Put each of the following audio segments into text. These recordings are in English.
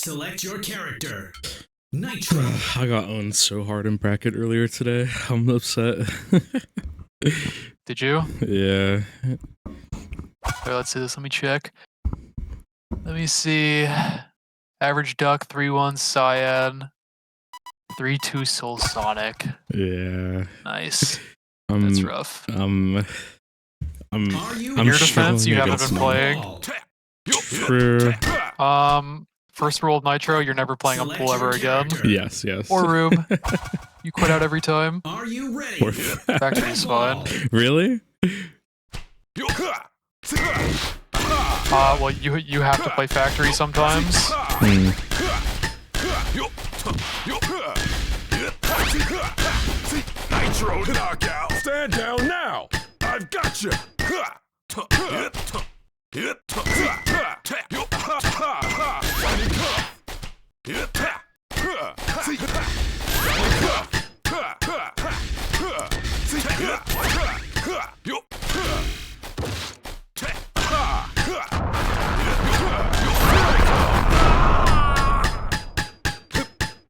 Select your character. Nitro. I got owned so hard in bracket earlier today. I'm upset. Did you? Yeah. Okay, let's see this. Let me check. Let me see. Average Duck, 3-1 Cyan, 3-2 Soul Sonic. Yeah. Nice. That's rough. In your defense, you haven't been playing. True. First rule of Nitro, you're never playing on pool ever again. Yes, yes. Or room. You quit out every time. Are you ready? Factory is fine. Really? Well, you have to play factory sometimes. Nitro knockout. Stand down now. I've got you.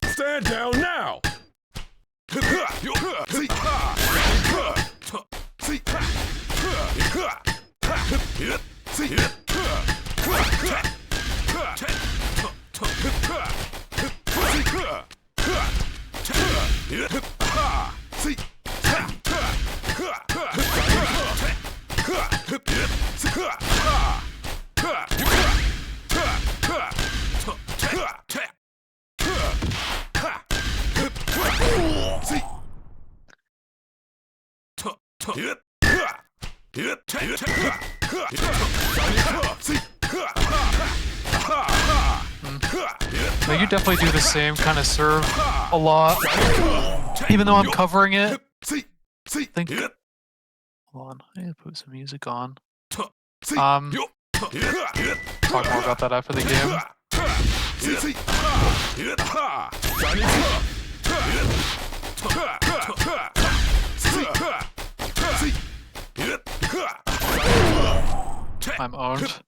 Stand down now. No, you definitely do the same kind of serve a lot, even though I'm covering it. Think. Hold on, I need to put some music on. Talk more about that after the game. I'm owned.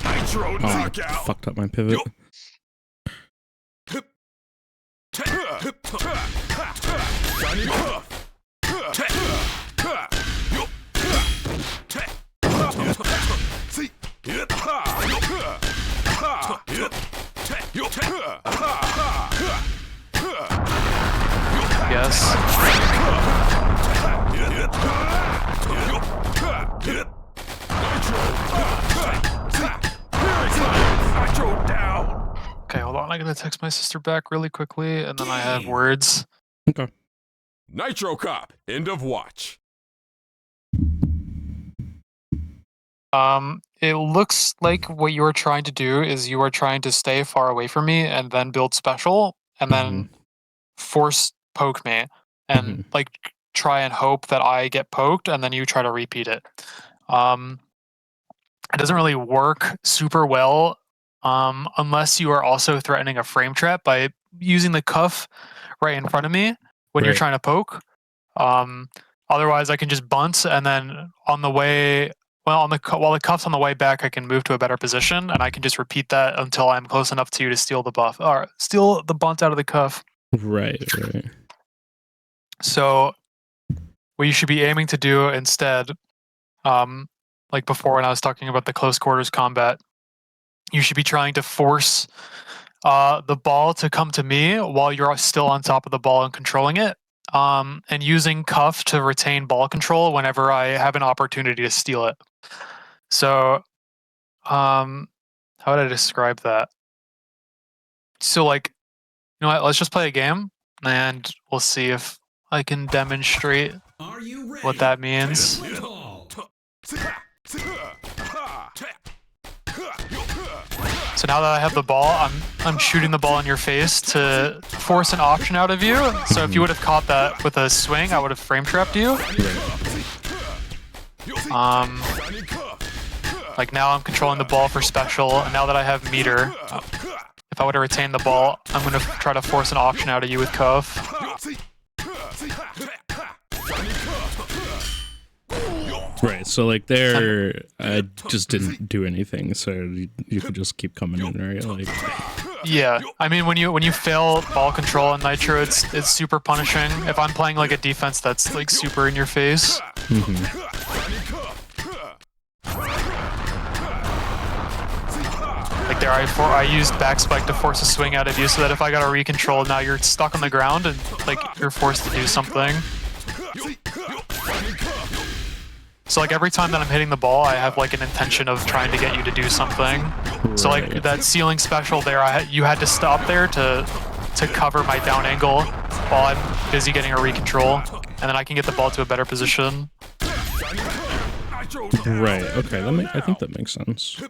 Nitro knockout. Fucked up my pivot. Yes. Okay, hold on. I'm gonna text my sister back really quickly, and then I have words. Okay. Nitro Cop, end of watch. It looks like what you are trying to do is you are trying to stay far away from me and then build special and then force poke me and like try and hope that I get poked and then you try to repeat it. It doesn't really work super well unless you are also threatening a frame trap by using the cuff right in front of me when you're trying to poke. Otherwise, I can just bunt and then on the way. Well, while the cuff's on the way back, I can move to a better position, and I can just repeat that until I'm close enough to you to steal the buff or steal the bunt out of the cuff. Right. So, what you should be aiming to do instead, like before when I was talking about the close quarters combat, you should be trying to force the ball to come to me while you're still on top of the ball and controlling it. And using cuff to retain ball control whenever I have an opportunity to steal it. So, how would I describe that? So, like, you know what? Let's just play a game, and we'll see if I can demonstrate what that means. So now that I have the ball, I'm shooting the ball in your face to force an option out of you. So if you would have caught that with a swing, I would have frame trapped you. Like now I'm controlling the ball for special, and now that I have meter, if I would have retained the ball, I'm gonna try to force an option out of you with cuff. Right, so like there, I just didn't do anything, so you could just keep coming in, right? Like, yeah, I mean when you fail ball control in Nitro, it's super punishing. If I'm playing like a defense that's like super in your face. Like there, I used back spike to force a swing out of you, so that if I got a recontrol, now you're stuck on the ground and like you're forced to do something. So like every time that I'm hitting the ball, I have like an intention of trying to get you to do something. Right. So like that ceiling special there, you had to stop there to cover my down angle while I'm busy getting a recontrol, and then I can get the ball to a better position. Right. Okay. I think that makes sense.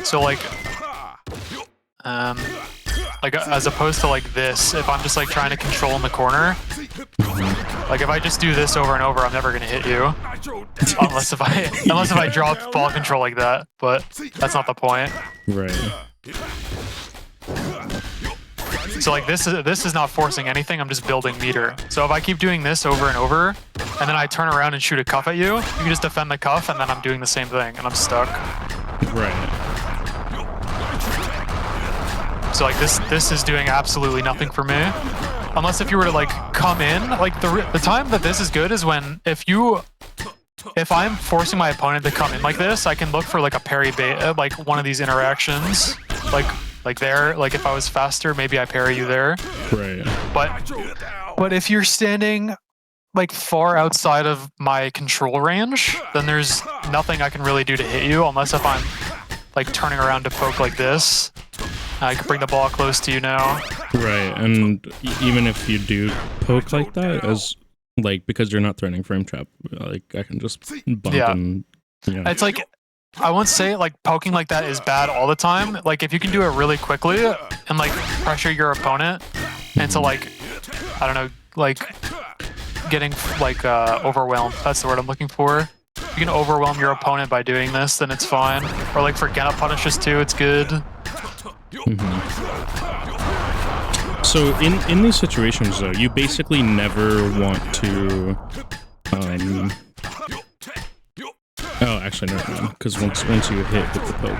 So like as opposed to like this, if I'm just like trying to control in the corner, like if I just do this over and over, I'm never gonna hit you, unless if I drop ball control like that. But that's not the point. Right. So like this is not forcing anything. I'm just building meter. So if I keep doing this over and over, and then I turn around and shoot a cuff at you, you can just defend the cuff, and then I'm doing the same thing, and I'm stuck. Right. So like this is doing absolutely nothing for me, unless if you were to like come in. Like the time that this is good is when if I'm forcing my opponent to come in like this, I can look for like a parry bait, like one of these interactions, like there. Like if I was faster, maybe I parry you there. Right. But if you're standing like far outside of my control range, then there's nothing I can really do to hit you, unless if I'm like turning around to poke like this. I can bring the ball close to you now. Right, and even if you do poke like that, as like because you're not threatening frame trap, like I can just bump and It's like I won't say like poking like that is bad all the time. Like if you can do it really quickly and like pressure your opponent into like I don't know, like getting like overwhelmed. That's the word I'm looking for. If you can overwhelm your opponent by doing this, then it's fine. Or like for get up punishes too, it's good. So in these situations though, you basically never want to oh, actually never mind, because once you hit with the poke,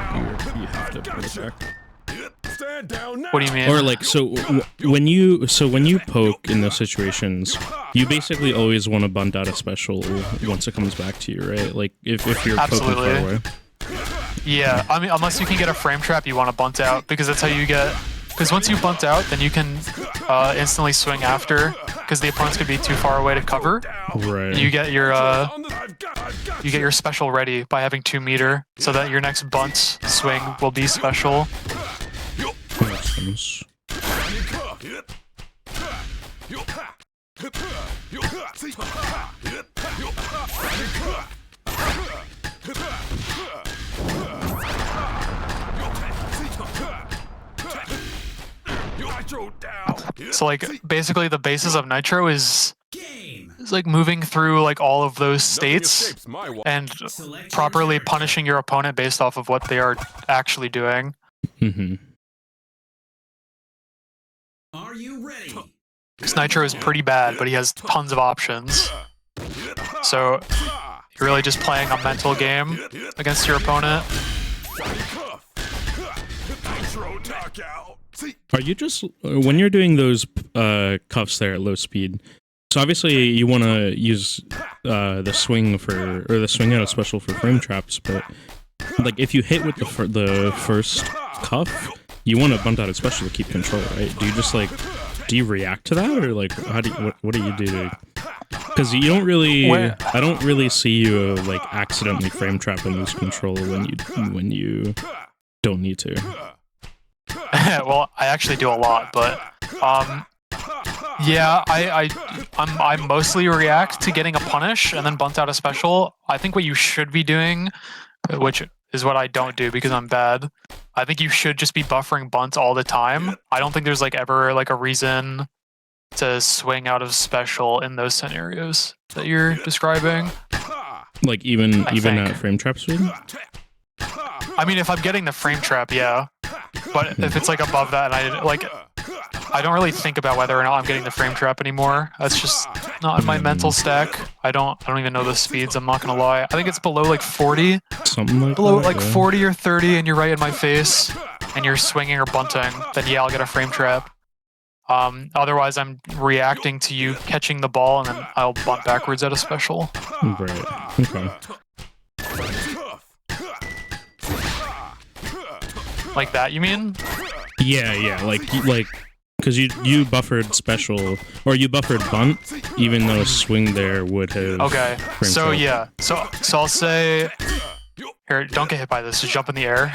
you have to put it back. What do you mean? Or like when you poke in those situations, you basically always want to bunt out a special once it comes back to you, right? Like if you're poking far away. Yeah, I mean, unless you can get a frame trap, you want to bunt out, because that's how you get. Because once you bunt out, then you can instantly swing after, because the opponent's gonna be too far away to cover. Right. And you get your special ready by having 2 meter, so that your next bunt swing will be special. Makes sense. So like basically the basis of Nitro is like moving through like all of those states and properly punishing your opponent based off of what they are actually doing. Are you ready? Because Nitro is pretty bad, but he has tons of options. So you're really just playing a mental game against your opponent. Are you just, when you're doing those cuffs there at low speed, so obviously you want to use the swing out special for frame traps, but like if you hit with the first cuff, you want to bunt out a special to keep control, right? Do you just like, do you react to that, or like how do you, what do you do? Because you don't really, I don't really see you like accidentally frame trap and lose control when you don't need to. Well, I actually do a lot, but Yeah, I mostly react to getting a punish and then bunt out a special. I think what you should be doing, which is what I don't do because I'm bad, I think you should just be buffering bunt all the time. I don't think there's like ever like a reason to swing out of special in those scenarios that you're describing. Like even think. at frame trap speed? I mean, if I'm getting the frame trap, yeah. But if it's like above that, I don't really think about whether or not I'm getting the frame trap anymore. That's just not in my mental stack. I don't even know the speeds. I'm not gonna lie. I think it's below like 40, Something like below that, like yeah. 40 or 30, and you're right in my face, and you're swinging or bunting. Then yeah, I'll get a frame trap. Otherwise, I'm reacting to you catching the ball, and then I'll bunt backwards at a special. Right. Okay. Like that, you mean? Yeah. Like because you buffered special or you buffered bunt, even though a swing there would have. Okay. frame So trap. yeah. So I'll say here. Don't get hit by this. Just jump in the air.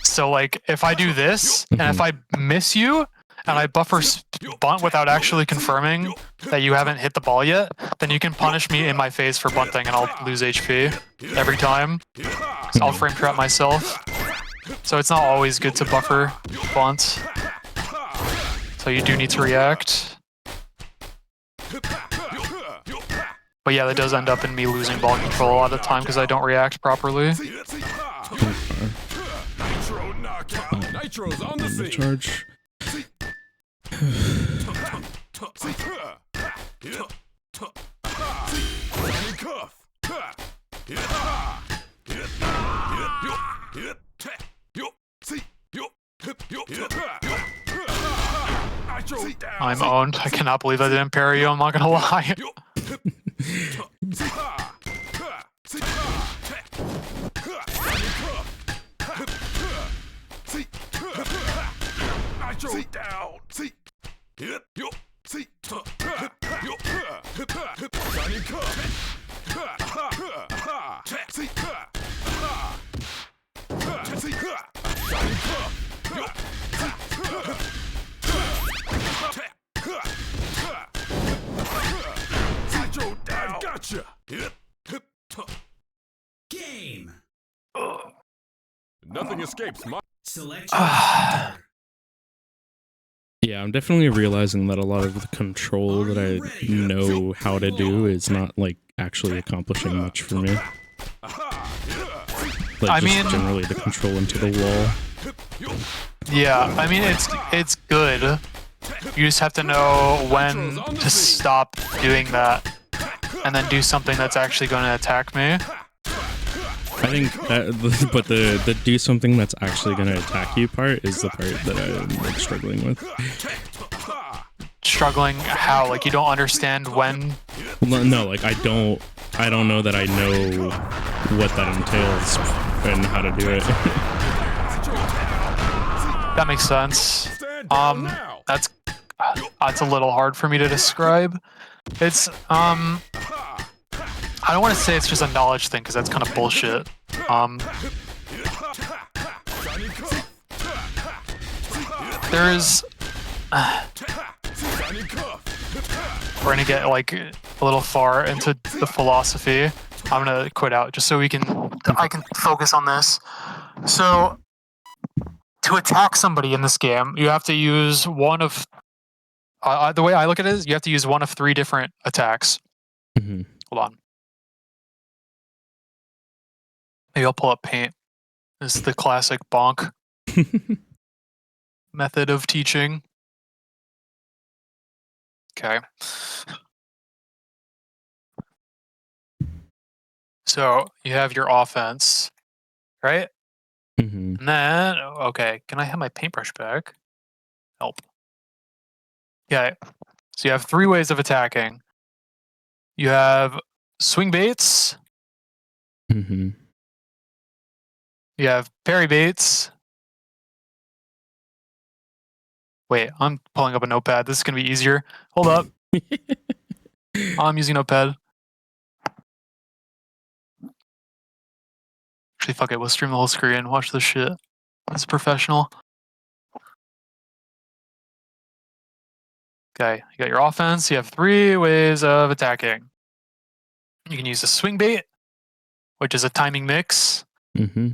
So like if I do this and if I miss you and I buffer bunt without actually confirming that you haven't hit the ball yet, then you can punish me in my face for bunting and I'll lose HP every time. So I'll frame trap myself. So it's not always good to buffer bunt. So you do need to react. But yeah, that does end up in me losing ball control a lot of the time because I don't react properly. Nitro knockout. Nitro's on the The scene. charge. I'm owned. I cannot believe I didn't parry you. I'm not gonna lie. Nitro down. Nitro down. Gotcha. Game. Nothing escapes my. Select your character. Yeah, I'm definitely realizing that a lot of the control that I know how to do is not like actually accomplishing much for me. Like I just mean- generally the control into the wall. Yeah, I mean it's good. You just have to know when to stop doing that and then do something that's actually going to attack me. I think but the do something that's actually going to attack you part is the part that I'm like struggling with. Struggling how? Like you don't understand when? No, like I don't know that I know what that entails and how to do it. That makes sense. Stand down now. That's a little hard for me to describe. It's I don't want to say it's just a knowledge thing because that's kind of bullshit. There's we're gonna get like a little far into the philosophy. I'm gonna quit out just so I can focus on this. So to attack somebody in this game, you have to use one of the way I look at it is you have to use one of 3 different attacks. Mhm. Hold on. Maybe I'll pull up paint. This is the classic bonk method of teaching. Okay. So you have your offense, right? Mhm. And then, okay, can I have my paintbrush back? Help. Okay. So you have 3 ways of attacking. You have swing baits. Mhm. You have parry baits. Wait, I'm pulling up a notepad. This is going to be easier. Hold up. I'm using notepad. Actually, fuck it. We'll stream the whole screen. Watch this shit. It's professional. Okay, you got your offense. You have 3 ways of attacking. You can use a swing bait, which is a timing mix. Mm-hmm.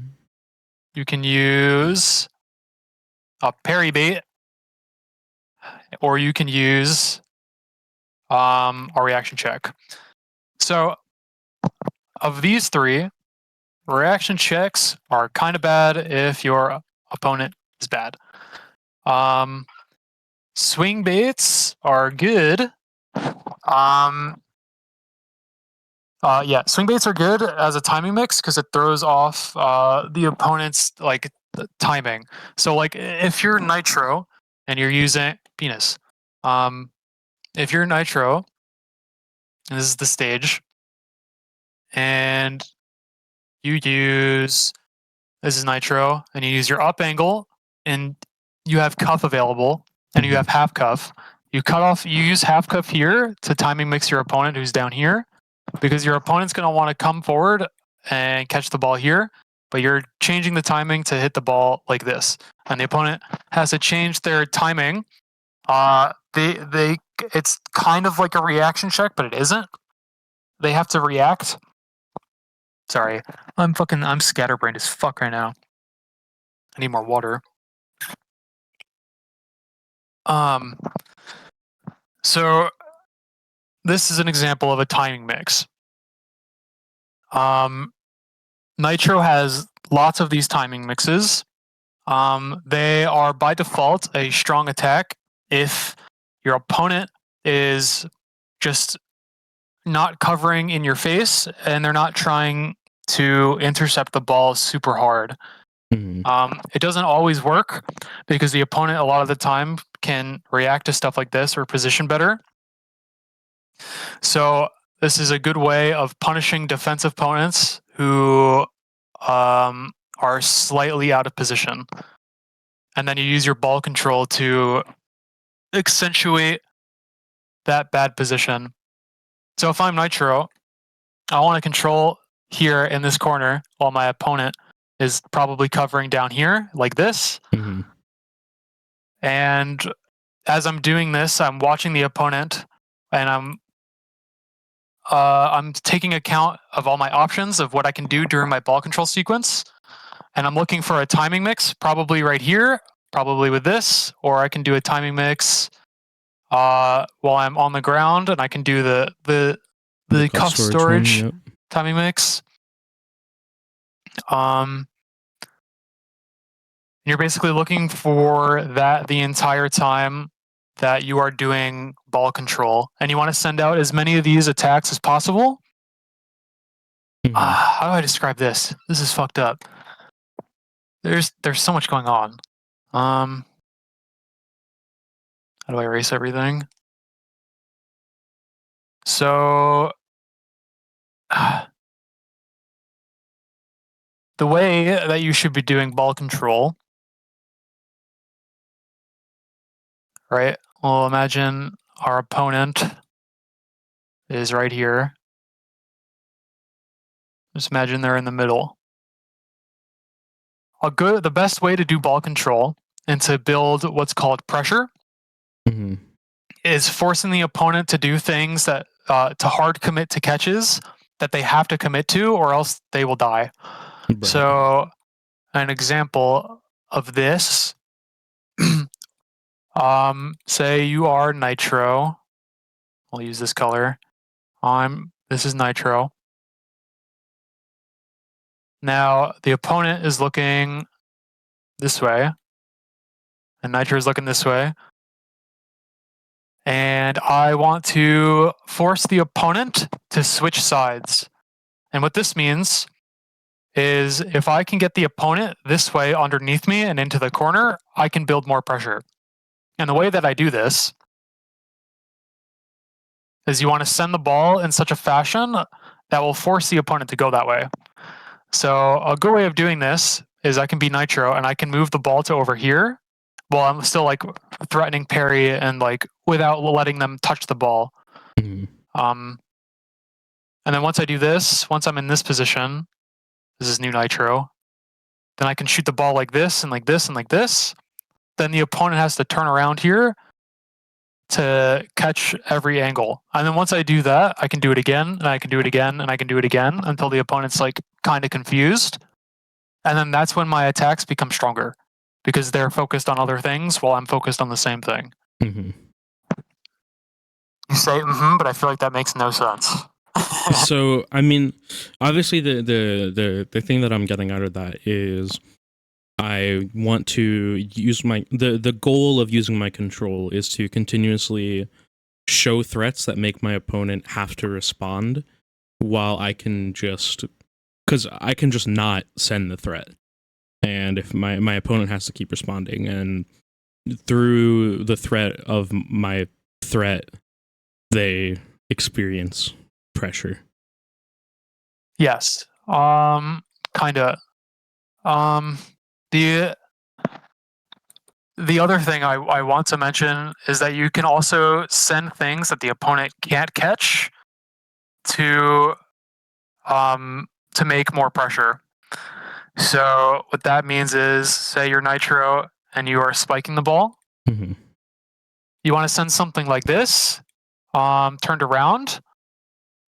You can use a parry bait, or you can use a reaction check. So, of these 3, reaction checks are kind of bad if your opponent is bad. Swing baits are good. Swing baits are good as a timing mix because it throws off the opponent's timing. So like if you're Nitro and you're using penis, if you're Nitro, and this is the stage, and you use this is Nitro, and you use your up angle, and you have cuff available, and you have half cuff. You use half cuff here to timing mix your opponent who's down here, because your opponent's going to want to come forward and catch the ball here, but you're changing the timing to hit the ball like this, and the opponent has to change their timing. It's kind of like a reaction check, but it isn't. They have to react. Sorry, I'm scatterbrained as fuck right now. I need more water. So this is an example of a timing mix. Nitro has lots of these timing mixes. They are by default a strong attack if your opponent is just not covering in your face and they're not trying to intercept the ball super hard. It doesn't always work because the opponent a lot of the time can react to stuff like this or position better. So this is a good way of punishing defensive opponents who are slightly out of position. And then you use your ball control to accentuate that bad position. So if I'm Nitro, I want to control here in this corner while my opponent is probably covering down here like this. And as I'm doing this, I'm watching the opponent and I'm taking account of all my options of what I can do during my ball control sequence. And I'm looking for a timing mix, probably right here, probably with this, or I can do a timing mix while I'm on the ground, and I can do the cuff storage timing mix. You're basically looking for that the entire time that you are doing ball control, and you want to send out as many of these attacks as possible. How do I describe this? This is fucked up. There's so much going on. How do I erase everything? So the way that you should be doing ball control, right? Well, imagine our opponent is right here. Just imagine they're in the middle. The best way to do ball control and to build what's called pressure is forcing the opponent to do things that to hard commit to catches that they have to commit to, or else they will die. Right. So, an example of this, say you are Nitro. I'll use this color. This is Nitro. Now, the opponent is looking this way, and Nitro is looking this way. And I want to force the opponent to switch sides. And what this means is if I can get the opponent this way underneath me and into the corner, I can build more pressure. And the way that I do this is you want to send the ball in such a fashion that will force the opponent to go that way. So a good way of doing this is I can be Nitro and I can move the ball to over here while I'm still like threatening parry and like without letting them touch the ball. And then once I do this, once I'm in this position, this is new Nitro, then I can shoot the ball like this and like this and like this. Then the opponent has to turn around here to catch every angle. And then once I do that, I can do it again, and I can do it again, and I can do it again until the opponent's like kind of confused. And then that's when my attacks become stronger because they're focused on other things while I'm focused on the same thing. Mm-hmm. You say but I feel like that makes no sense. So, I mean, obviously the thing that I'm getting out of that is I want to use the goal of using my control is to continuously show threats that make my opponent have to respond while I can just not send the threat. And if my opponent has to keep responding, and through the threat of my threat, they experience pressure. Yes. Kinda. The other thing I want to mention is that you can also send things that the opponent can't catch to make more pressure. So what that means is, say you're Nitro and you are spiking the ball. Mm-hmm. You want to send something like this, turned around,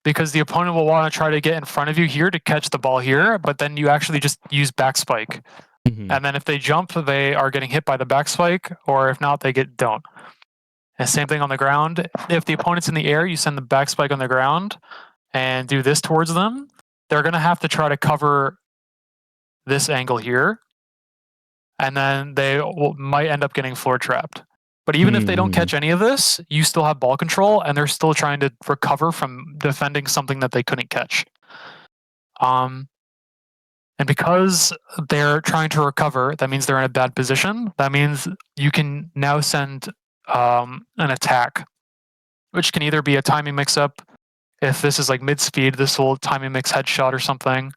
because the opponent will want to try to get in front of you here to catch the ball here, but then you actually just use back spike. Mm-hmm. And then if they jump, they are getting hit by the back spike, or if not, they don't. And same thing on the ground. If the opponent's in the air, you send the back spike on the ground and do this towards them. They're going to have to try to cover this angle here, and then they might end up getting floor trapped. But even if they don't catch any of this, you still have ball control, and they're still trying to recover from defending something that they couldn't catch. And because they're trying to recover, that means they're in a bad position. That means you can now send an attack, which can either be a timing mix-up. If this is like mid-speed, this will timing mix headshot or something.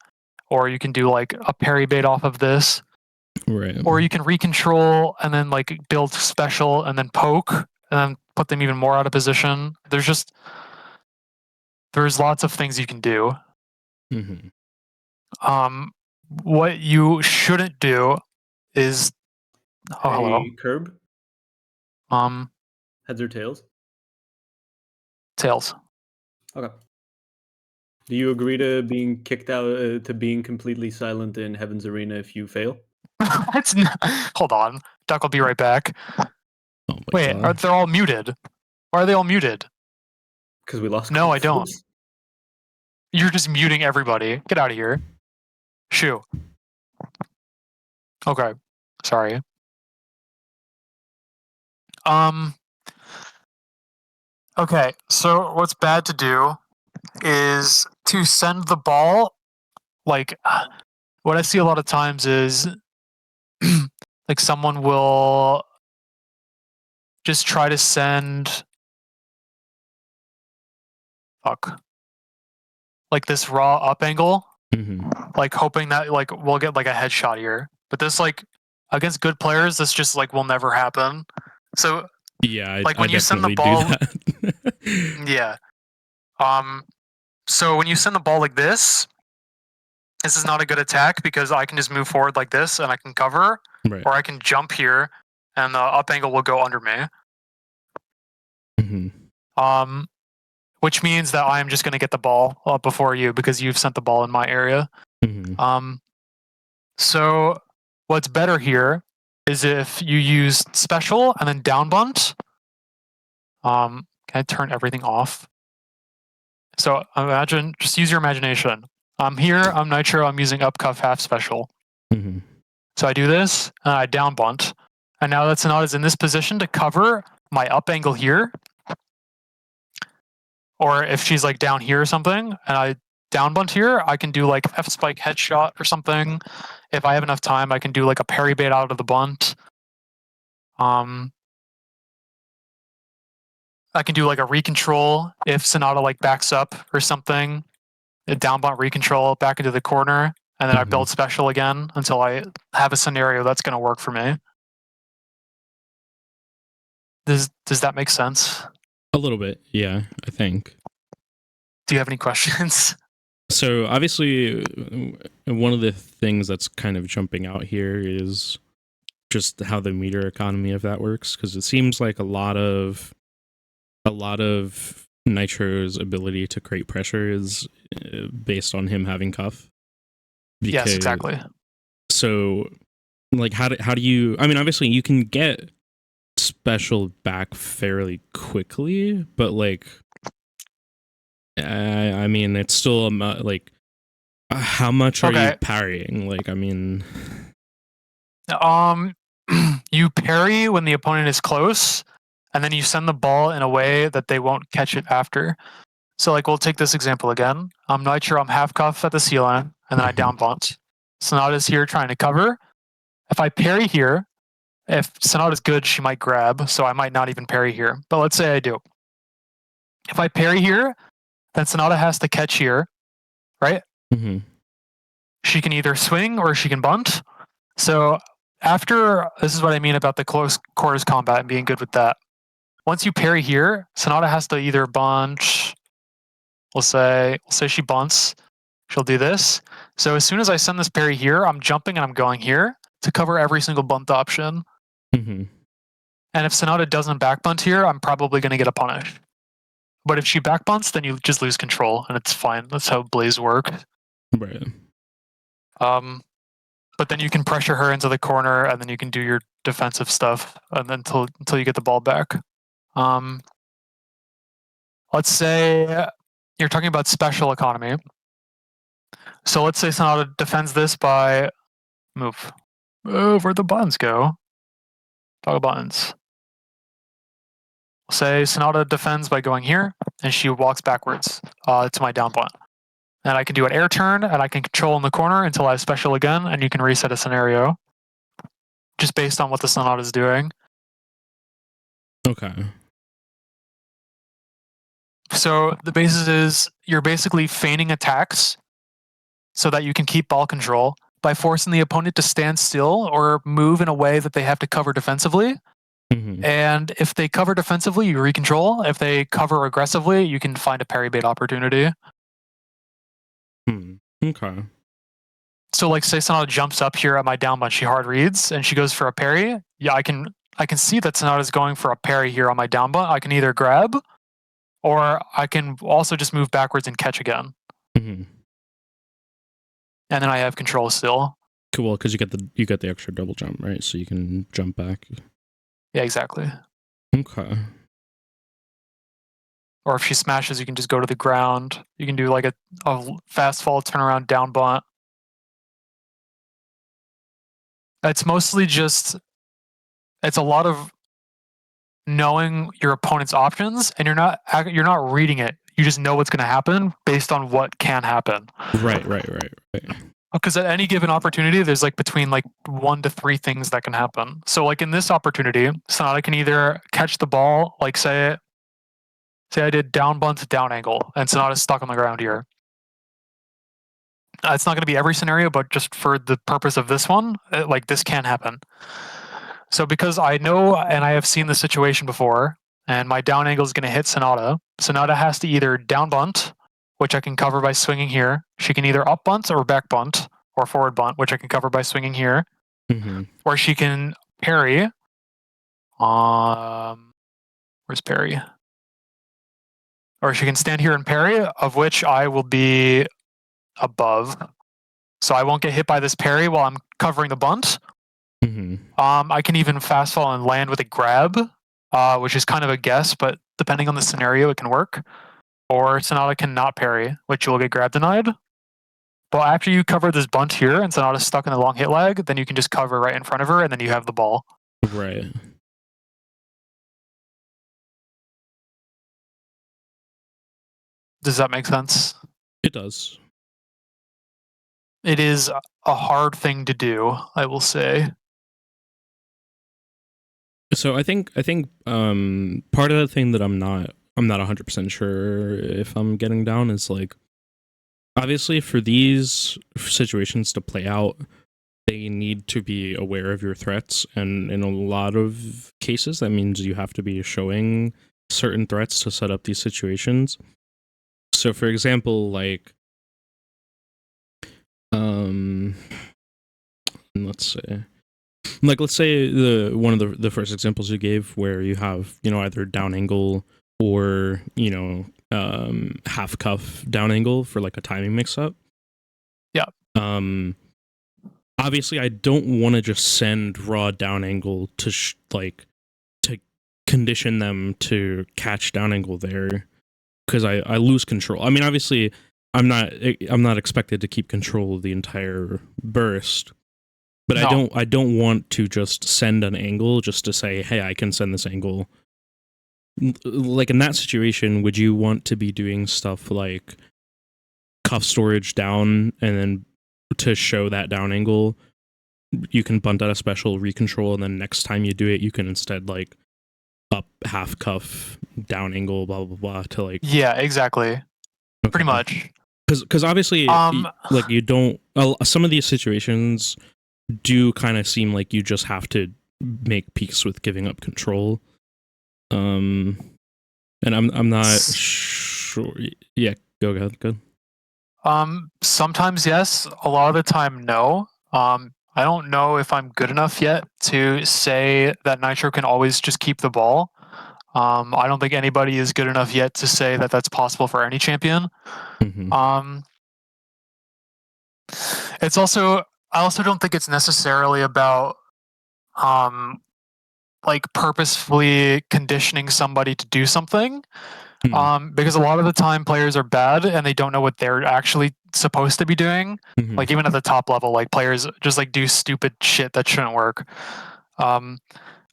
Or you can do like a parry bait off of this. Right. Or you can recontrol and then like build special and then poke and then put them even more out of position. There's lots of things you can do. Mm-hmm. What you shouldn't do is hello. Curb? Heads or tails? Tails. Okay. Do you agree to being kicked out to being completely silent in Heaven's Arena if you fail? Hold on. Duck will be right back. Oh my Wait, God. they're all muted. Why are they all muted? Because we lost. No, I don't. You're just muting everybody. Get out of here. Shoo. Okay. Sorry. Okay, so what's bad to do is to send the ball, like, what I see a lot of times is, like, someone will just try to send, like this raw up angle, like hoping that, like, we'll get, like, a headshot here. But this, like, against good players, this just, like, will never happen. So, yeah, like, when you send the ball, yeah. So when you send the ball like this is not a good attack because I can just move forward like this and I can cover, right. or I can jump here and the up angle will go under me. Which means that I'm just going to get the ball up before you because you've sent the ball in my area. So what's better here is if you use special and then down bunt. Can I turn everything off? So imagine, just use your imagination. I'm here, I'm Nitro, I'm using up cuff half special. So I do this, and I down bunt. And now that Sonata is in this position to cover my up angle here. Or if she's like down here or something, and I down bunt here, I can do like F spike headshot or something. If I have enough time, I can do like a parry bait out of the bunt. I can do like a recontrol if Sonata like backs up or something. A down bunt recontrol back into the corner, and then I build special again until I have a scenario that's going to work for me. Does that make sense? A little bit, yeah, I think. Do you have any questions? So obviously, one of the things that's kind of jumping out here is just how the meter economy of that works, because it seems like a lot of a lot of Nitro's ability to create pressure is based on him having cuff. Yes, exactly. So, like, how do you? I mean, obviously, you can get special back fairly quickly, but like, I mean, it's still like, how much are you parrying? Like, I mean, you parry when the opponent is close, and then you send the ball in a way that they won't catch it after. So, like, we'll take this example again. I'm Nitro, I'm half cuff at the ceiling, and then I down bunt. Sonata's here trying to cover. If I parry here, if Sonata's good, she might grab, so I might not even parry here. But let's say I do. If I parry here, then Sonata has to catch here, right? Mm-hmm. She can either swing or she can bunt. So after, this is what I mean about the close quarters combat and being good with that. Once you parry here, Sonata has to either bunt. We'll say she bunts. She'll do this. So as soon as I send this parry here, I'm jumping and I'm going here to cover every single bunt option. Mm-hmm. And if Sonata doesn't back bunt here, I'm probably going to get a punish. But if she back bunts, then you just lose control, and it's fine. That's how Blaze work. Right. But then you can pressure her into the corner, and then you can do your defensive stuff, and then until you get the ball back. Let's say you're talking about special economy. So let's say Sonata defends this by move. Where'd the buttons go? Toggle buttons. Say Sonata defends by going here, and she walks backwards to my down bunt. And I can do an air turn, and I can control in the corner until I have special again, and you can reset a scenario just based on what the Sonata is doing. Okay. So the basis is you're basically feigning attacks so that you can keep ball control by forcing the opponent to stand still or move in a way that they have to cover defensively. Mm-hmm. And if they cover defensively, you recontrol. If they cover aggressively, you can find a parry bait opportunity. Okay. So, like, say Sonata jumps up here at my down bunt, she hard reads, and she goes for a parry. Yeah, I can see that Sonata's going for a parry here on my down bunt. I can either grab, or I can also just move backwards and catch again. Mm-hmm. And then I have control still. Cool, because you get the extra double jump, right? So you can jump back. Yeah, exactly. Okay. Or if she smashes, you can just go to the ground. You can do like a fast fall turnaround down bunt. It's mostly just, it's a lot of knowing your opponent's options, and you're not reading it. You just know what's going to happen based on what can happen. Right. Because at any given opportunity, there's like between like 1 to 3 things that can happen. So like in this opportunity, Sonata can either catch the ball, like say I did down bunt to down angle, and Sonata's stuck on the ground here. It's not going to be every scenario, but just for the purpose of this one, like this can happen. So because I know and I have seen the situation before, and my down angle is going to hit Sonata, Sonata has to either down bunt, which I can cover by swinging here. She can either up bunt or back bunt, or forward bunt, which I can cover by swinging here. Mm-hmm. Or she can parry. Where's parry? Or she can stand here and parry, of which I will be above. So I won't get hit by this parry while I'm covering the bunt. Mm-hmm. I can even fast fall and land with a grab, which is kind of a guess, but depending on the scenario, it can work. Or Sonata can not parry, which you will get grab denied. But after you cover this bunt here and Sonata's stuck in the long hit lag, then you can just cover right in front of her, and then you have the ball. Right. Does that make sense? It does. It is a hard thing to do, I will say. So I think part of the thing that I'm not 100% sure if I'm getting down is like, obviously for these situations to play out, they need to be aware of your threats, and in a lot of cases that means you have to be showing certain threats to set up these situations. So for example, like let's say one of the first examples you gave, where you have, either down angle or half cuff down angle for like a timing mix up. Yeah. Obviously, I don't want to just send raw down angle to to condition them to catch down angle there, because I lose control. I mean, obviously, I'm not expected to keep control of the entire burst, but No. I don't want to just send an angle just to say, hey, I can send this angle. Like in that situation, would you want to be doing stuff like cuff storage down, and then to show that down angle, you can bunt out a special recontrol, and then next time you do it, you can instead like up half cuff down angle, blah blah blah, to like Yeah, exactly. Pretty much. Because obviously, like you don't. Some of these situations do kind of seem like you just have to make peace with giving up control. And I'm not sure. Yeah, go ahead. Sometimes yes, a lot of the time no. I don't know if I'm good enough yet to say that Nitro can always just keep the ball. I don't think anybody is good enough yet to say that that's possible for any champion. Mm-hmm. It's also, I also don't think it's necessarily about like purposefully conditioning somebody to do something. Because a lot of the time players are bad and they don't know what they're actually supposed to be doing. Mm-hmm. Like even at the top level, like players just like do stupid shit that shouldn't work.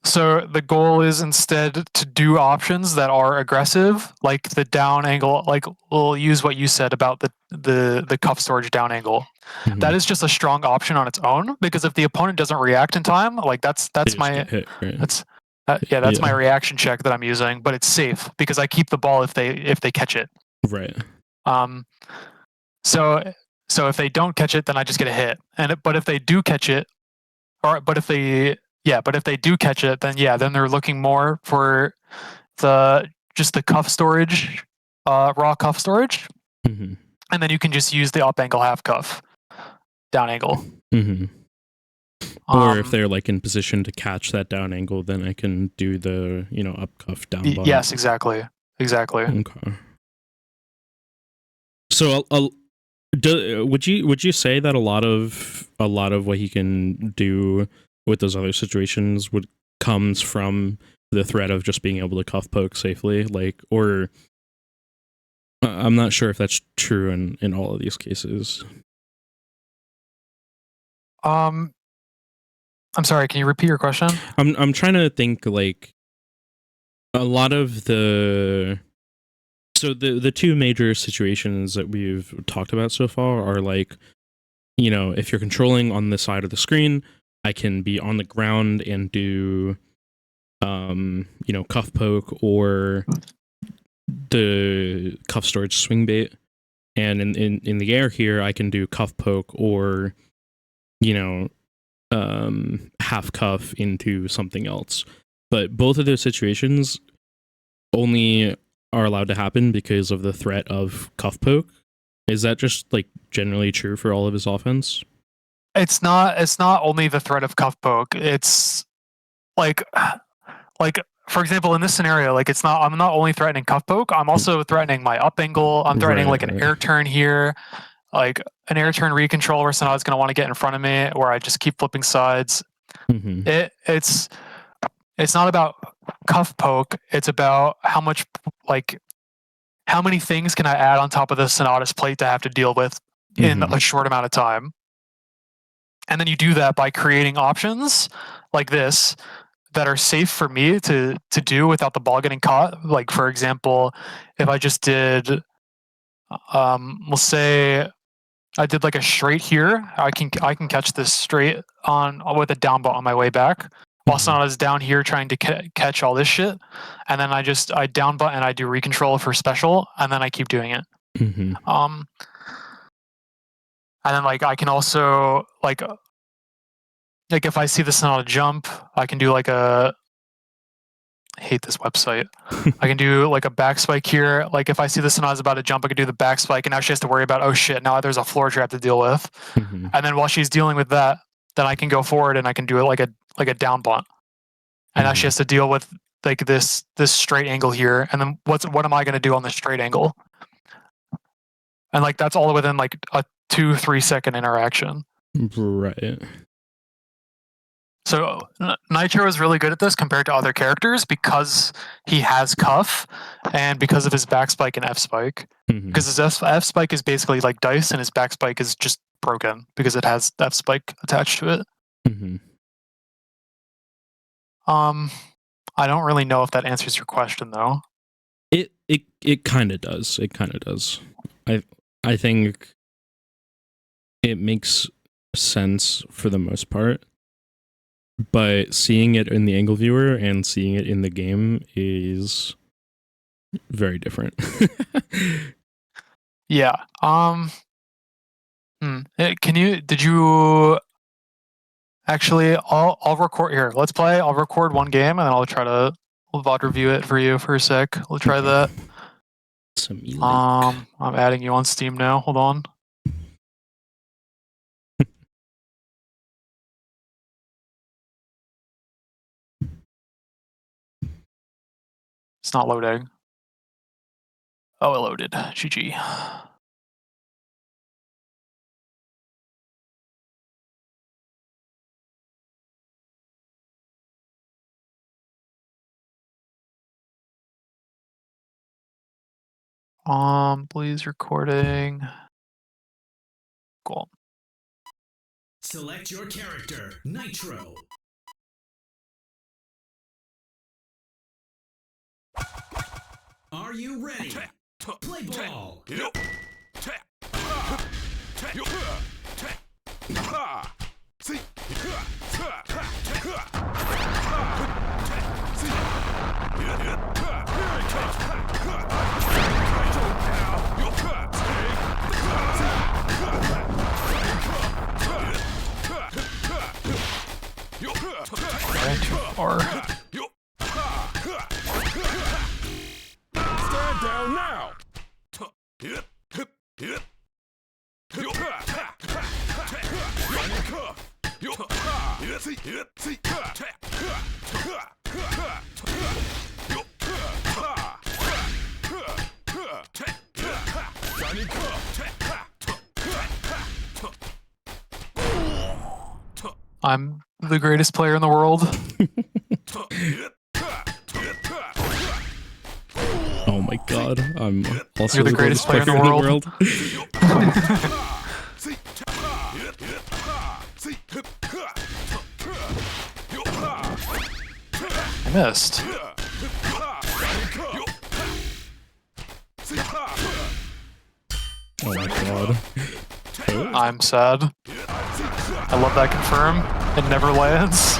So the goal is instead to do options that are aggressive, like the down angle. Like we'll use what you said about the cuff storage down angle. Mm-hmm. That is just a strong option on its own, because if the opponent doesn't react in time, like that's my hit, right? that's my reaction check that I'm using, but it's safe because I keep the ball if they catch it. Right. So if they don't catch it, then I just get a hit. But if they do catch it, but if they do catch it, then they're looking more for the cuff storage, raw cuff storage, mm-hmm. and then you can just use the up angle half cuff, down angle. Mm-hmm. Or if they're like in position to catch that down angle, then I can do the up cuff down. Yes, exactly. Okay. So would you say that a lot of what he can do with those other situations comes from the threat of just being able to cuff poke safely, like, or I'm not sure if that's true in all of these cases. I'm sorry, can you repeat your question? I'm trying to think, like, a lot of the two major situations that we've talked about so far are like, if you're controlling on the side of the screen, I can be on the ground and do cuff poke or the cuff storage swing bait, and in the air here I can do cuff poke or half cuff into something else. But both of those situations only are allowed to happen because of the threat of cuff poke. Is that just like generally true for all of his offense? It's not only the threat of cuff poke. It's like for example, in this scenario, like I'm not only threatening cuff poke, I'm also threatening my up angle. I'm threatening like an air turn here, like an air turn recontrol where Sonata's going to want to get in front of me, where I just keep flipping sides. Mm-hmm. It's not about cuff poke. It's about how many things can I add on top of the Sonata's plate to have to deal with in a short amount of time. And then you do that by creating options like this that are safe for me to do without the ball getting caught. Like, for example, if I just did, we'll say I did like a straight here, I can catch this straight on with a down ball on my way back, while Sonata's down here trying to catch all this shit. And then I down butt and I do recontrol for special, and then I keep doing it. Mm-hmm. And then like I can also like if I see the Sonata jump, I can do like I hate this website. I can do like a back spike here. Like if I see the Sonata's about to jump, I can do the back spike, and now she has to worry about, oh shit, now there's a floor trap to deal with. Mm-hmm. And then while she's dealing with that, then I can go forward and I can do it like a down bunt. And now she has to deal with like this straight angle here, and then what am I going to do on the straight angle? And like that's all within like a 2-3 second interaction. Right. So Nitro is really good at this compared to other characters because he has cuff and because of his back spike and F spike. Mhm. Because his F spike is basically like dice and his back spike is just broken because it has F spike attached to it. Mhm. I don't really know if that answers your question though. It kind of does. It kind of does. I think it makes sense for the most part, but seeing it in the angle viewer and seeing it in the game is very different. Yeah. Did you actually? I'll record here. Let's play. I'll record one game and then I'll try to VOD review it for you for a sec. We'll try Okay. that. Simulate. I'm adding you on Steam now. Hold on. It's not loading. Oh, it loaded. GG. Please recording. Cool. Select your character, Nitro. Are you ready? Play ball. Ran too far. Stand down now. I'm the greatest player in the world. Oh my god, I'm also You're the greatest player in the world. I missed. Oh my god. I'm sad. I love that confirm. It never lands.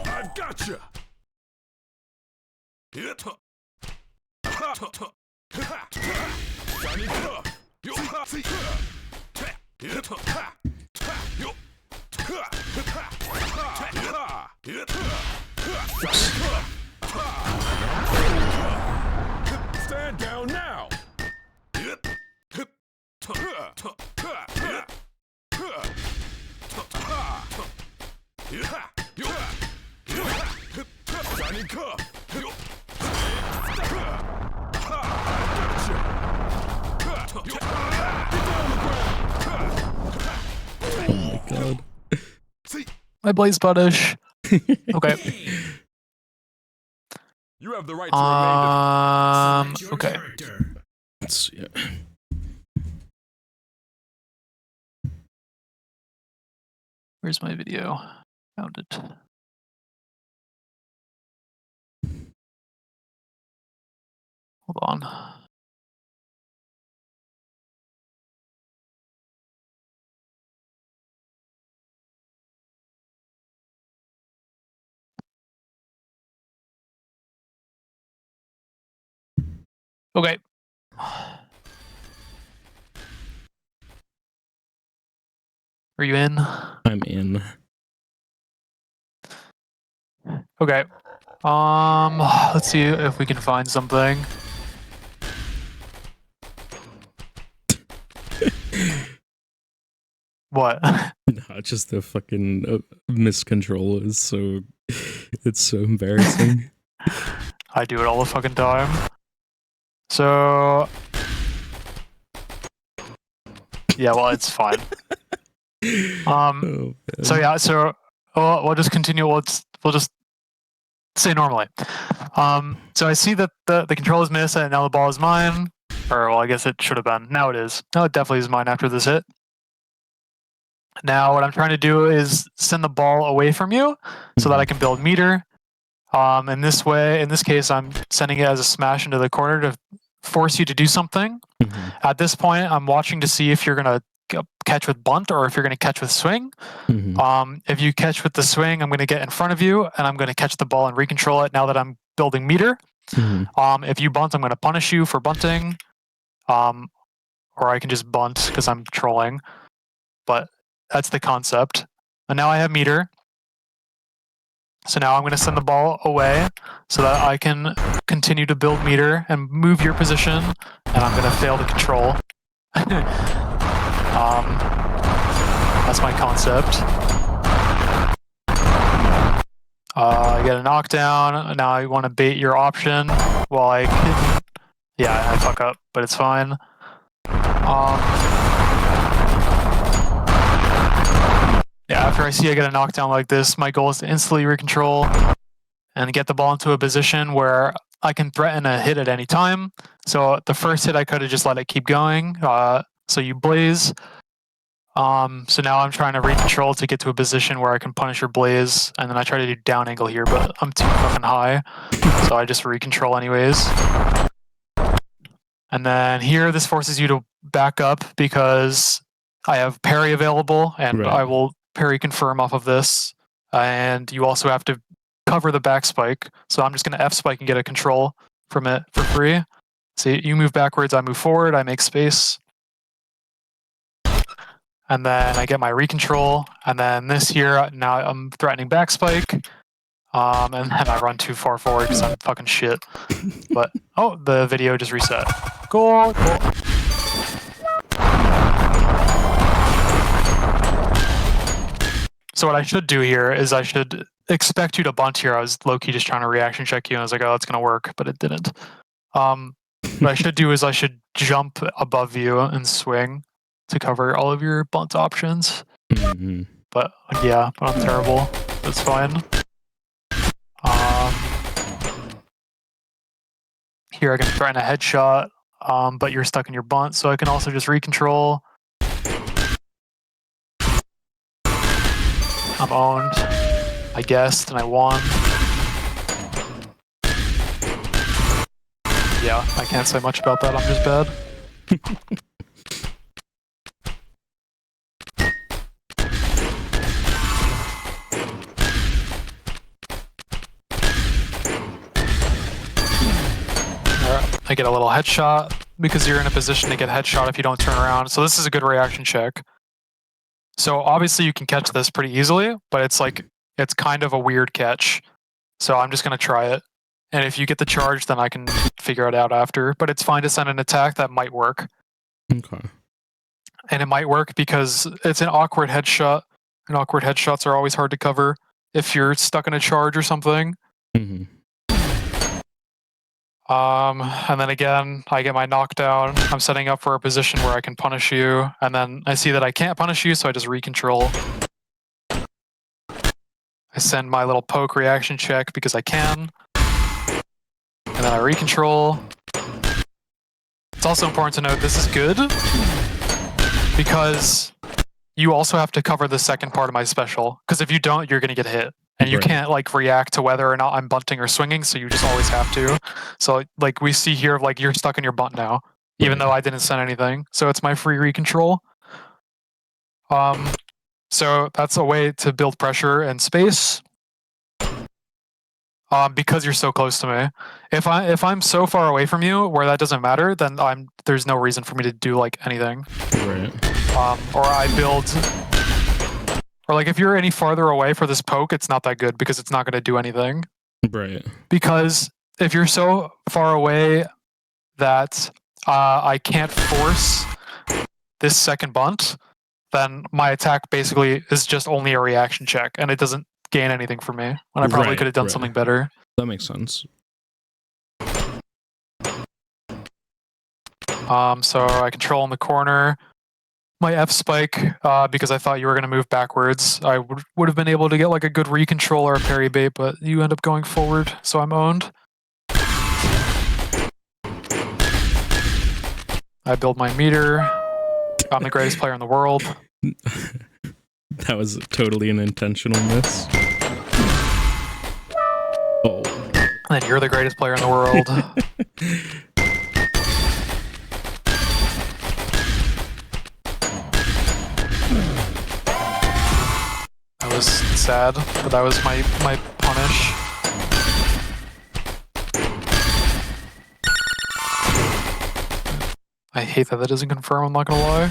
I've gotcha. Stand down now. Johnny Cuff. Oh my god. My Blaze Punish. Okay. Game. You have the right to remain. Select your Okay. character. Let's see it. Where's my video? Found it. Hold on. Okay. Are you in? I'm in. Okay. Let's see if we can find something. What? No, just the fucking miscontrol is so. It's so embarrassing. I do it all the fucking time. So yeah, well, it's fine. Oh, man. So yeah, so we'll just continue. We'll just say normally. So I see that the control is missed, and now the ball is mine. Or well, I guess it should have been. Now it is. No, it definitely is mine after this hit. Now what I'm trying to do is send the ball away from you so that I can build meter. In this case, I'm sending it as a smash into the corner to force you to do something. Mhm. At this point, I'm watching to see if you're gonna catch with bunt or if you're gonna catch with swing. Mhm. If you catch with the swing, I'm gonna get in front of you and I'm gonna catch the ball and recontrol it. Now that I'm building meter. Mhm. If you bunt, I'm gonna punish you for bunting. Or I can just bunt because I'm trolling. But that's the concept. And now I have meter. So now I'm going to send the ball away so that I can continue to build meter and move your position. And I'm going to fail to control. That's my concept. I get a knockdown. Now I want to bait your option while I can... Yeah, I fuck up, but it's fine. Yeah, after I see I get a knockdown like this, my goal is to instantly recontrol and get the ball into a position where I can threaten a hit at any time. So the first hit, I could have just let it keep going. So you blaze. So now I'm trying to recontrol to get to a position where I can punish your blaze, and then I try to do down angle here, but I'm too fucking high. So I just recontrol anyways. And then here, this forces you to back up because I have parry available, and Right. I will parry confirm off of this. And you also have to cover the back spike. So I'm just going to F spike and get a control from it for free. So you move backwards, I move forward, I make space. And then I get my recontrol. And then this here, now I'm threatening back spike. And then I run too far forward because I'm fucking shit. But, oh, the video just reset. Goal, goal. So what I should do here is I should expect you to bunt here. I was low-key just trying to reaction check you, and I was like, oh, it's going to work, but it didn't. What I should do is I should jump above you and swing to cover all of your bunt options. Mhm. But yeah, but I'm terrible. That's fine. Here I can threaten a headshot, but you're stuck in your bunt, so I can also just recontrol. I'm owned. I guessed and I won. Yeah, I can't say much about that. I'm just bad. I get a little headshot because you're in a position to get headshot if you don't turn around. So this is a good reaction check. So obviously you can catch this pretty easily, but it's kind of a weird catch. So I'm just going to try it. And if you get the charge, then I can figure it out after. But it's fine to send an attack that might work. Okay. And it might work because it's an awkward headshot. And awkward headshots are always hard to cover if you're stuck in a charge or something. Mhm. And then again, I get my knockdown. I'm setting up for a position where I can punish you. And then I see that I can't punish you, so I just recontrol. I send my little poke reaction check because I can. And then I recontrol. It's also important to note this is good because you also have to cover the second part of my special. Because if you don't, you're going to get hit. And you Right. can't like react to whether or not I'm bunting or swinging, so you just always have to. So like we see here, like you're stuck in your bunt now, even Right. though I didn't send anything. So it's my free recontrol. So that's a way to build pressure and space. Because you're so close to me. If I'm so far away from you where that doesn't matter, then there's no reason for me to do like anything. Right. Or I build. Or like if you're any farther away for this poke, it's not that good because it's not going to do anything. Right. Because if you're so far away that I can't force this second bunt, then my attack basically is just only a reaction check, and it doesn't gain anything for me. When I probably Right, could have done right. something better. That makes sense. So I control in the corner. My F spike, because I thought you were going to move backwards. I would have been able to get like a good recontrol or a parry bait, but you end up going forward, so I'm owned. I build my meter. I'm the greatest player in the world. That was totally an intentional miss. Oh. And you're the greatest player in the world. That was sad, but that was my punish. I hate that doesn't confirm, I'm not gonna lie.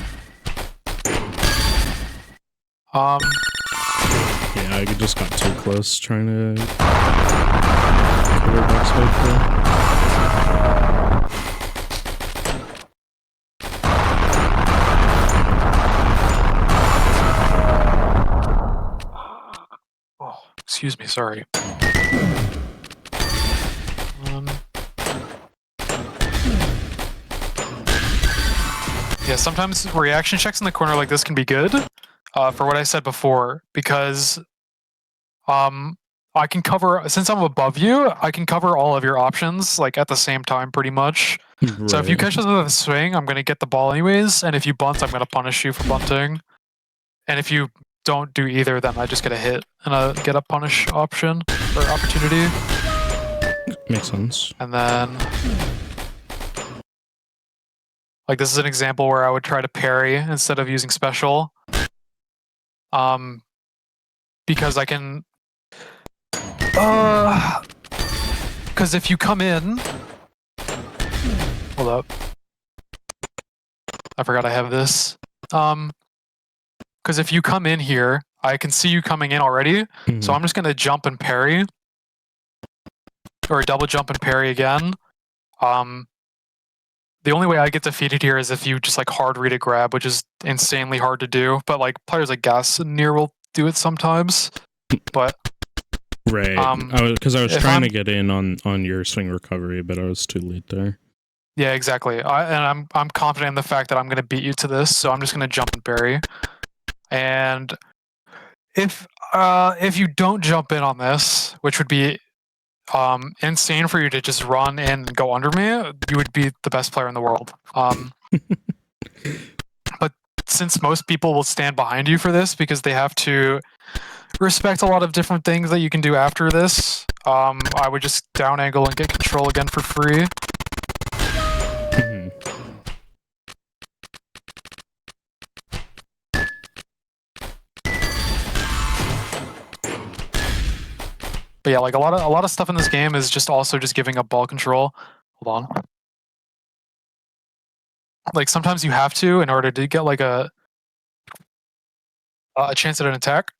Yeah, I just got too close trying to cover back spike there. Oh, excuse me, sorry. Yeah, sometimes reaction checks in the corner like this can be good, for what I said before, because I can cover, since I'm above you, I can cover all of your options like at the same time pretty much. Right. So if you catch us with a swing, I'm going to get the ball anyways, and if you bunt, I'm going to punish you for bunting. And if you don't do either, then I just get a hit and I get a punish option or opportunity. Makes sense. And then, like, this is an example where I would try to parry instead of using special. Because I can, because if you come in, hold up, I forgot I have this. Because if you come in here, I can see you coming in already, so I'm just gonna jump and parry, or double jump and parry again. The only way I get defeated here is if you just like hard read a grab, which is insanely hard to do. But like players like Gas and Near will do it sometimes. But right, because I was trying to get in on your swing recovery, but I was too late there. Yeah, exactly. I'm confident in the fact that I'm going to beat you to this, so I'm just going to jump and parry. And if you don't jump in on this, which would be insane for you to just run in and go under me, you would be the best player in the world. But since most people will stand behind you for this because they have to respect a lot of different things that you can do after this, I would just down angle and get control again for free. But yeah, like a lot of stuff in this game is just also just giving up ball control. Hold on. Like sometimes you have to in order to get like a chance at an attack.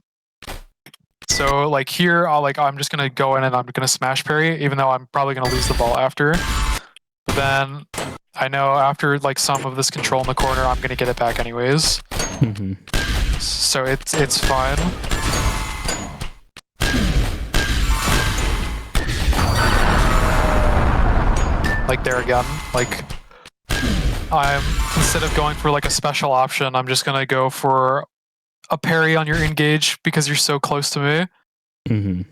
So like here, I'm just gonna go in and I'm gonna smash parry, even though I'm probably gonna lose the ball after. But then I know after like some of this control in the corner, I'm gonna get it back anyways. So it's fine. Like there again, like instead of going for like a special option, I'm just gonna go for a parry on your engage because you're so close to me. And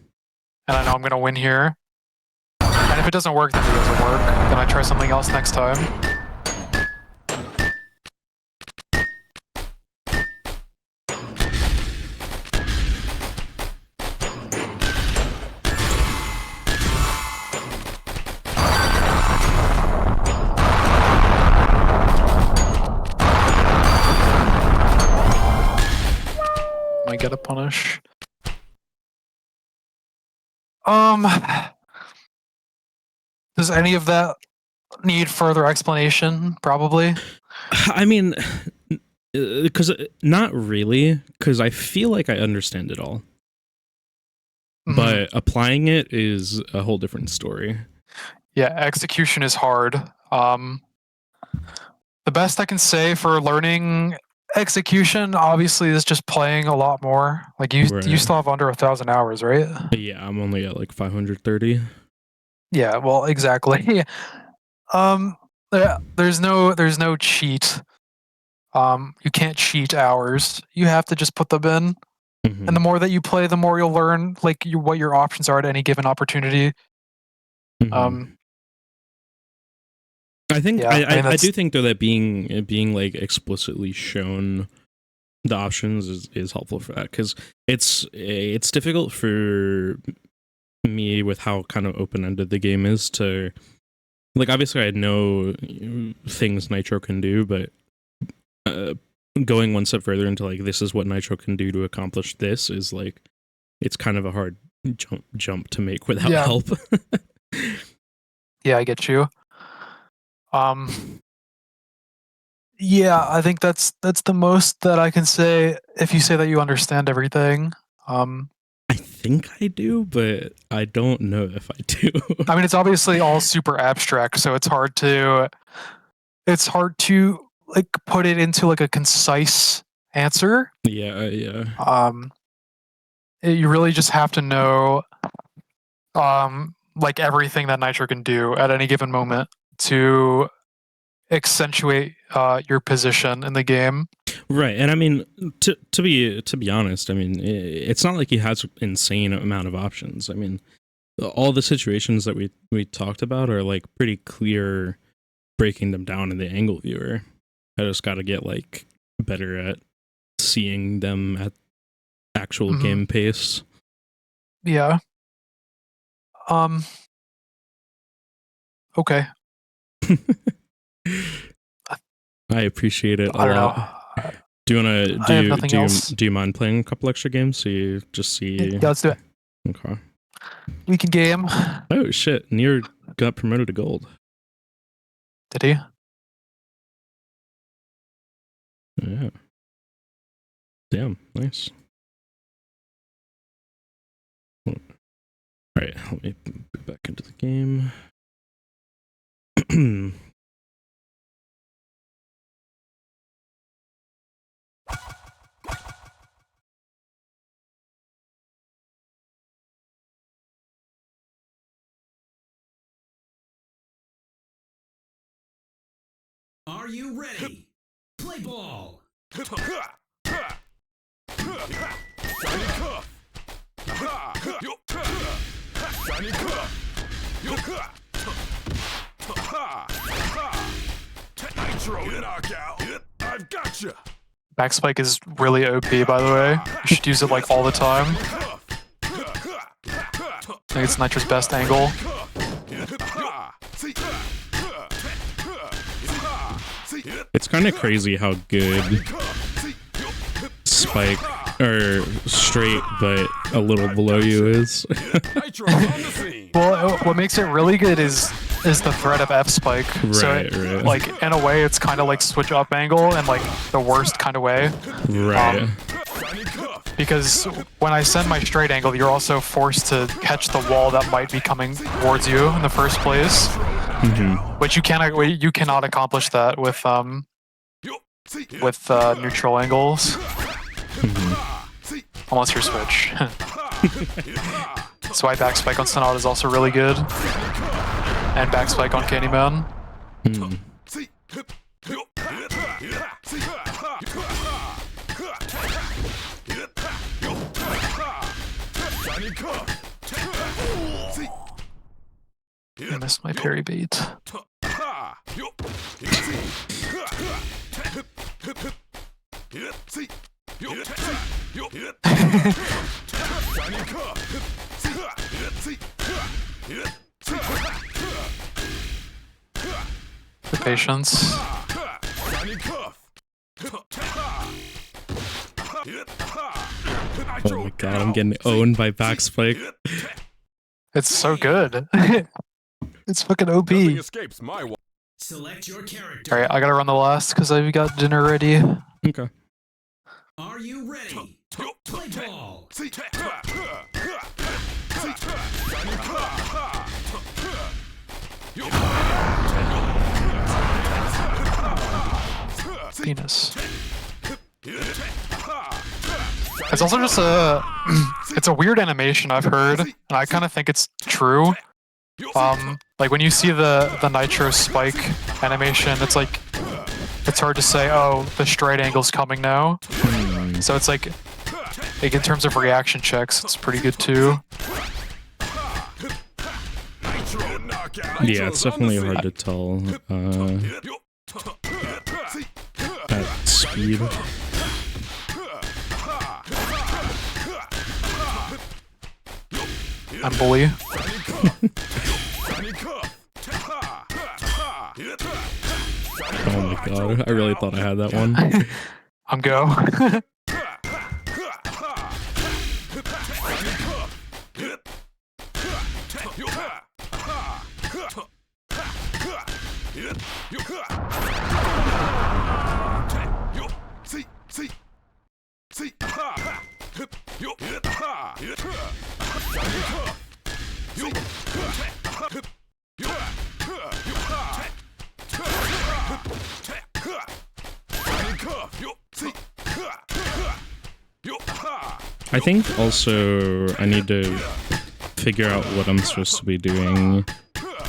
I know I'm gonna win here. And if it doesn't work, then it doesn't work. Then I try something else next time. Might get a punish. Does any of that need further explanation? Probably. I mean, because not really, because I feel like I understand it all. But applying it is a whole different story. Yeah, execution is hard. The best I can say for learning Execution obviously is just playing a lot more. Like you Right. still have under 1,000 hours, right? Yeah, I'm only at like 530. Yeah, well, exactly. There's no cheat. You can't cheat hours. You have to just put them in. Mhm. And the more that you play, the more you'll learn like what your options are at any given opportunity. Mhm. I think Yeah, I mean, I that's- do think though that being like explicitly shown the options is helpful for that, because it's difficult for me with how kind of open-ended the game is to, like, obviously I know things Nitro can do, but going one step further into like this is what Nitro can do to accomplish this is like it's kind of a hard jump to make without Yeah. help. Yeah, I get you. Yeah, I think that's the most that I can say if you say that you understand everything. I think I do, but I don't know if I do. I mean, it's obviously all super abstract, so it's hard to like put it into like a concise answer. Yeah. You really just have to know like everything that Nitro can do at any given moment to accentuate your position in the game. Right, and I mean, to be honest, I mean, it's not like he has an insane amount of options. I mean, all the situations that we talked about are like pretty clear, breaking them down in the angle viewer. I just got to get like better at seeing them at actual game pace. Yeah. Okay. I appreciate it a I don't lot. know. Do you want I have to nothing else. do you mind playing a couple extra games so you just see? Yeah, let's do it. Okay. Weekend game. Oh shit! Nier got promoted to gold. Did he? Yeah. Damn, nice. All right, let me get back into the game. Are you ready? Play ball. Nitro knockout. I've got you. Backspike is really OP, by the way. You should use it like all the time. I think it's Nitro's best angle. It's kind of crazy how good Spike or straight but a little below you is. Well, what makes it really good is the threat of F spike. So Right, right. like in a way, it's kind of like switch up angle and like the worst kind of way. Right. Because when I send my straight angle, you're also forced to catch the wall that might be coming towards you in the first place. But you cannot accomplish that with neutral angles. Unless you're switch. That's why backspike on Sonata is also really good. And backspike on Candyman. I missed my parry bait. The patience. Oh my god, I'm getting owned by backspike. It's so good. It's fucking OP. Nothing escapes my wa- Select your character. Alright, I gotta run the last because I've got dinner ready. Okay. Are you ready? Play ball. Penis. It's also just it's a weird animation I've heard, and I kind of think it's true. Like when you see the Nitro spike animation, it's like, it's hard to say, oh, the straight angle's coming now. So it's like in terms of reaction checks, it's pretty good too. Yeah, it's definitely hard to tell at speed. I'm bully. Oh my god, I really thought I had that one. I'm go. I think also I need to figure out what I'm supposed to be doing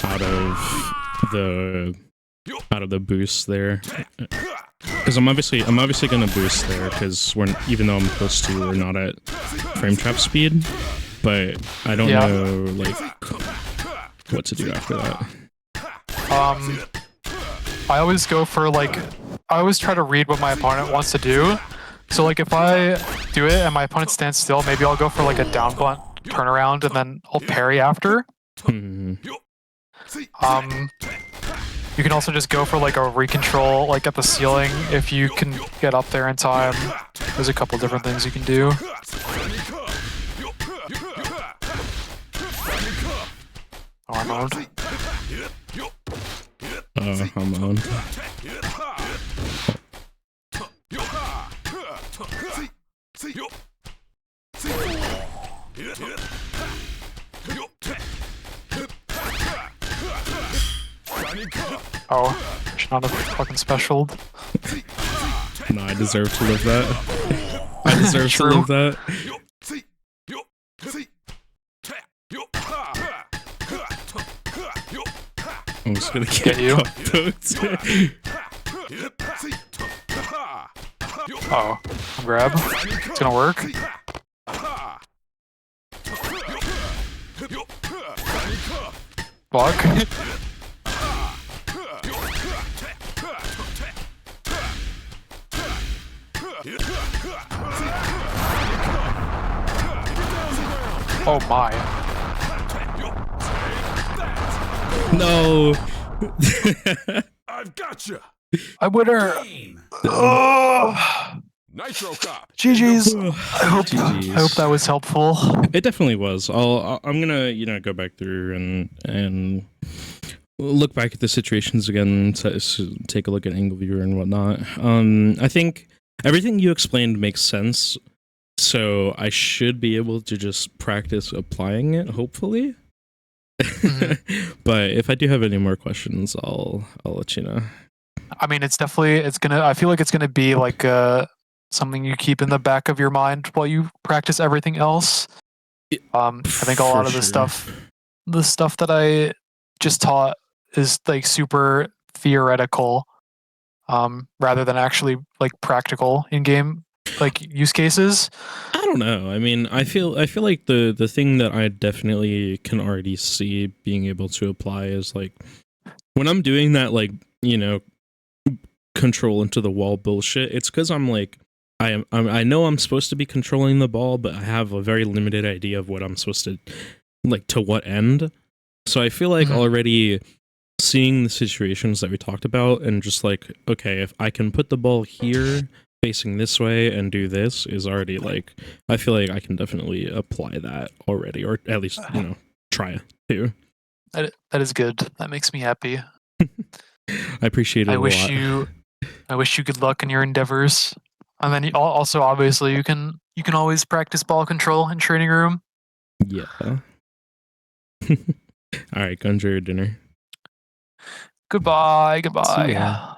out of the boost there, because I'm obviously gonna boost there because even though I'm supposed to, we're not at frame trap speed, but I don't know like what to do after that. I always go for like, I always try to read what my opponent wants to do. So like if I do it and my opponent stands still, maybe I'll go for like a down blunt turnaround and then I'll parry after. You can also just go for like a recontrol like at the ceiling if you can get up there in time. There's a couple different things you can do. Oh, I'm owned. I'm owned. Oh, should not have fucking specialed. No, I deserve to live that. I deserve to live that. I'm just gonna get you. Oh, grab. It's gonna work. Block. Oh my. No. I've got you. I winner. Oh. Nitro Cop. GG's. I hope GG's. that was helpful. It definitely was. I'm gonna go back through and look back at the situations again to take a look at angle viewer and whatnot. I think everything you explained makes sense, so I should be able to just practice applying it, hopefully. But if I do have any more questions, I'll let you know. I mean, I feel like it's gonna be like something you keep in the back of your mind while you practice everything else. I think a lot of the stuff that I just taught is like super theoretical, rather than actually like practical in-game like use cases. I don't know. I mean, I feel like the thing that I definitely can already see being able to apply is like when I'm doing that, like, you know, control into the wall bullshit. It's because I'm like, I know I'm supposed to be controlling the ball, but I have a very limited idea of what I'm supposed to, like, to what end. So I feel like already seeing the situations that we talked about and just like, okay, if I can put the ball here facing this way and do this is already like, I feel like I can definitely apply that already, or at least, you know, try to. That is good. That makes me happy. I appreciate it a lot. I wish you good luck in your endeavors. And then also, obviously, you can always practice ball control in training room. Yeah. All right, go enjoy your dinner. Goodbye. See ya.